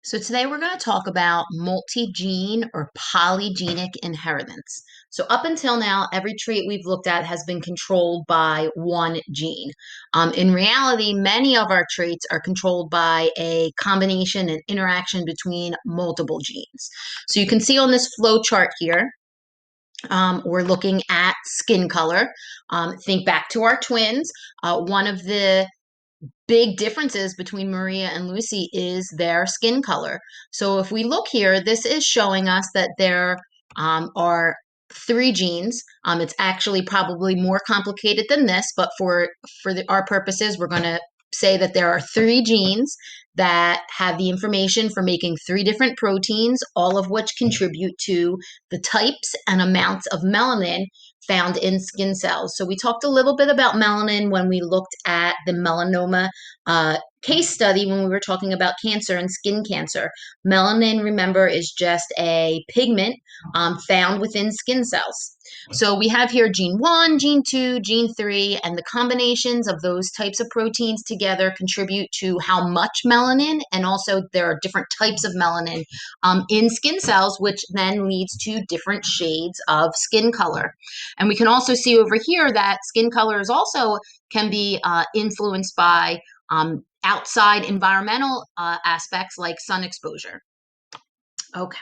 So today we're going to talk about multi-gene or polygenic inheritance. So up until now, every trait we've looked at has been controlled by one gene. In reality, many of our traits are controlled by a combination and interaction between multiple genes. So you can see on this flow chart here, we're looking at skin color. Think back to our twins. One of the big differences between Maria and Lucy is their skin color. So if we look here, this is showing us that there are three genes. It's actually probably more complicated than this, but for our purposes, we're going to say that there are three genes that have the information for making three different proteins, all of which contribute to the types and amounts of melanin found in skin cells. So we talked a little bit about melanin when we looked at the melanoma case study when we were talking about cancer and skin cancer. Melanin, remember, is just a pigment found within skin cells. So we have here gene 1, gene 2, gene 3, and the combinations of those types of proteins together contribute to how much melanin, and also there are different types of melanin in skin cells, which then leads to different shades of skin color. And we can also see over here that skin colors also can be influenced by outside environmental aspects like sun exposure. Okay.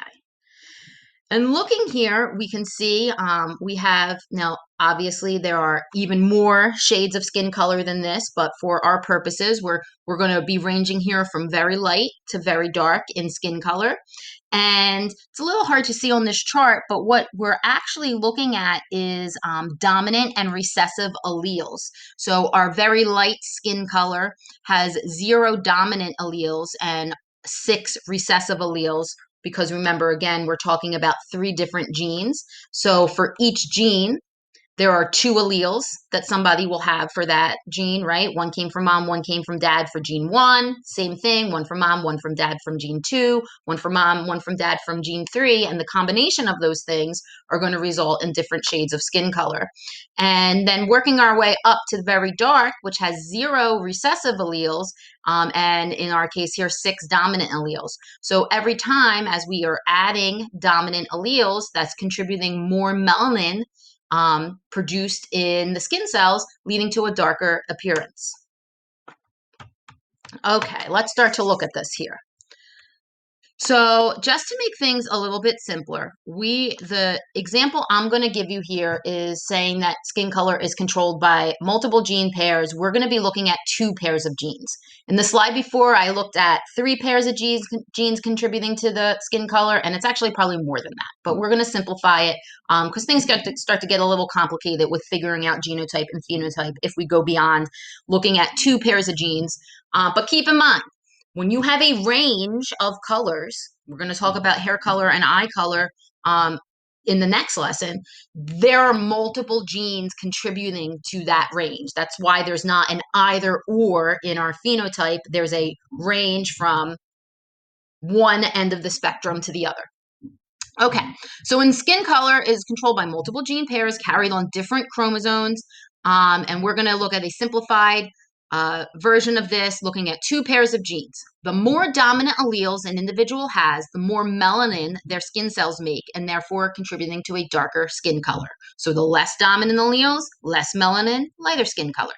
And looking here, we can see we have now, obviously, there are even more shades of skin color than this, but for our purposes, we're going to be ranging here from very light to very dark in skin color. And it's a little hard to see on this chart, but what we're actually looking at is dominant and recessive alleles. So our very light skin color has 0 dominant alleles and 6 recessive alleles, because remember, again, we're talking about 3 different genes. So for each gene, there are 2 alleles that somebody will have for that gene, right? One came from mom, one came from dad for gene 1. Same thing, one from mom, one from dad from gene 2, one from mom, one from dad from gene 3. And the combination of those things are going to result in different shades of skin color. And then working our way up to the very dark, which has 0 recessive alleles, and in our case here, 6 dominant alleles. So every time as we are adding dominant alleles, that's contributing more melanin produced in the skin cells, leading to a darker appearance. Okay, let's start to look at this here. So just to make things a little bit simpler, the example I'm going to give you here is saying that skin color is controlled by multiple gene pairs. We're going to be looking at 2 pairs of genes. In the slide before, I looked at 3 pairs of genes contributing to the skin color, and it's actually probably more than that. But we're going to simplify it because things start to get a little complicated with figuring out genotype and phenotype if we go beyond looking at 2 pairs of genes. But keep in mind, when you have a range of colors, we're going to talk about hair color and eye color in the next lesson, there are multiple genes contributing to that range. That's why there's not an either or in our phenotype. There's a range from one end of the spectrum to the other. Okay, so in skin color is controlled by multiple gene pairs carried on different chromosomes, and we're going to look at a simplified version of this, looking at 2 pairs of genes. The more dominant alleles an individual has, the more melanin their skin cells make, and therefore contributing to a darker skin color. So the less dominant alleles, less melanin, lighter skin color.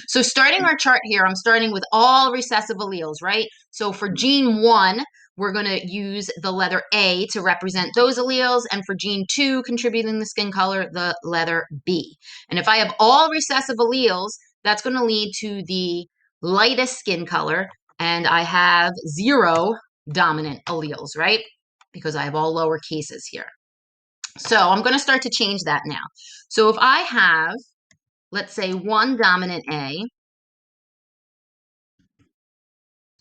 So starting our chart here, I'm starting with all recessive alleles, right? So for gene 1, we're going to use the letter A to represent those alleles, and for gene 2 contributing the skin color, the letter B. And if I have all recessive alleles, that's going to lead to the lightest skin color, and I have 0 dominant alleles, right? Because I have all lower cases here. So I'm going to start to change that now. So if I have, let's say, 1 dominant A,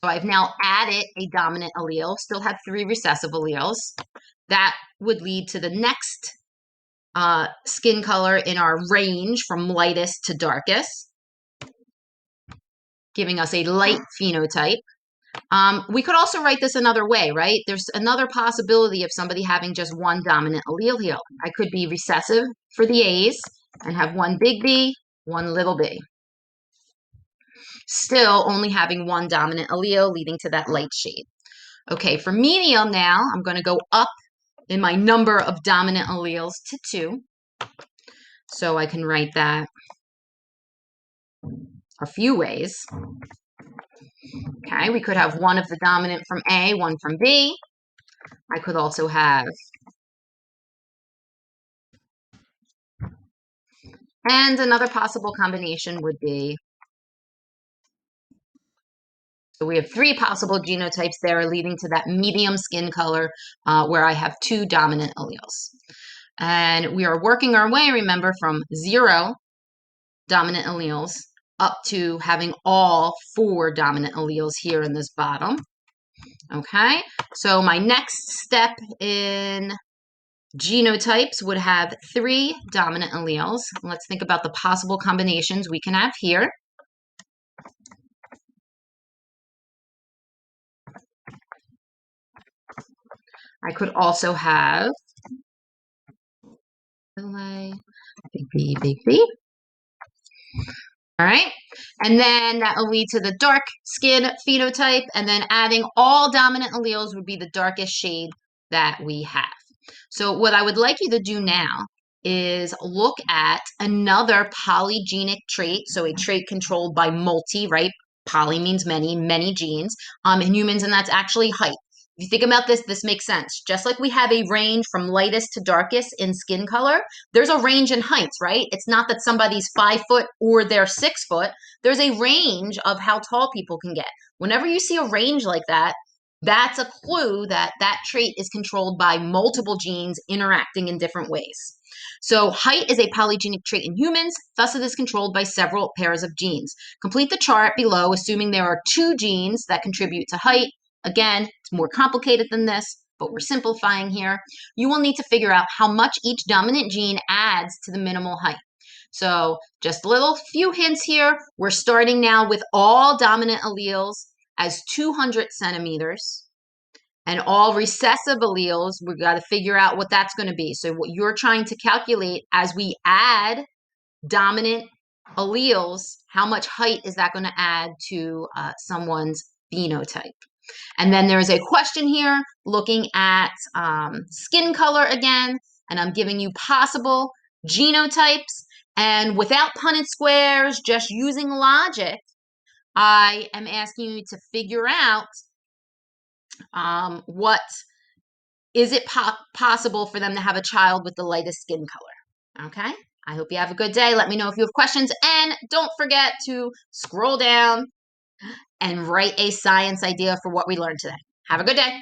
so I've now added a dominant allele, still have 3 recessive alleles. That would lead to the next skin color in our range from lightest to darkest, giving us a light phenotype. We could also write this another way, right? There's another possibility of somebody having just 1 dominant allele here. I could be recessive for the A's and have 1 big B, 1 little b. Still only having 1 dominant allele, leading to that light shade. Okay, for medium now, I'm going to go up in my number of dominant alleles to 2. So I can write that a few ways. Okay, we could have one of the dominant from A, one from B. I could also have, and another possible combination would be, so we have 3 possible genotypes there, leading to that medium skin color where I have 2 dominant alleles. And we are working our way, remember, from 0 dominant alleles up to having all 4 dominant alleles here in this bottom. Okay, so my next step in genotypes would have 3 dominant alleles. Let's think about the possible combinations we can have here. I could also have big B. All right, and then that will lead to the dark skin phenotype, and then adding all dominant alleles would be the darkest shade that we have. So what I would like you to do now is look at another polygenic trait, so a trait controlled by multi, right? Poly means many, many genes in humans, and that's actually height. If you think about this, this makes sense. Just like we have a range from lightest to darkest in skin color, there's a range in heights, right? It's not that somebody's 5 foot or they're 6 foot. There's a range of how tall people can get. Whenever you see a range like that, that's a clue that that trait is controlled by multiple genes interacting in different ways. So height is a polygenic trait in humans, thus it is controlled by several pairs of genes. Complete the chart below, assuming there are 2 genes that contribute to height. Again, it's more complicated than this, but we're simplifying here. You will need to figure out how much each dominant gene adds to the minimal height. So just a little few hints here. We're starting now with all dominant alleles as 200 centimeters. And all recessive alleles, we've got to figure out what that's going to be. So what you're trying to calculate as we add dominant alleles, how much height is that going to add to someone's phenotype? And then there's a question here looking at skin color again, and I'm giving you possible genotypes. And without Punnett squares, just using logic, I am asking you to figure out what is it possible for them to have a child with the lightest skin color. Okay, I hope you have a good day. Let me know if you have questions, and don't forget to scroll down and write a science idea for what we learned today. Have a good day.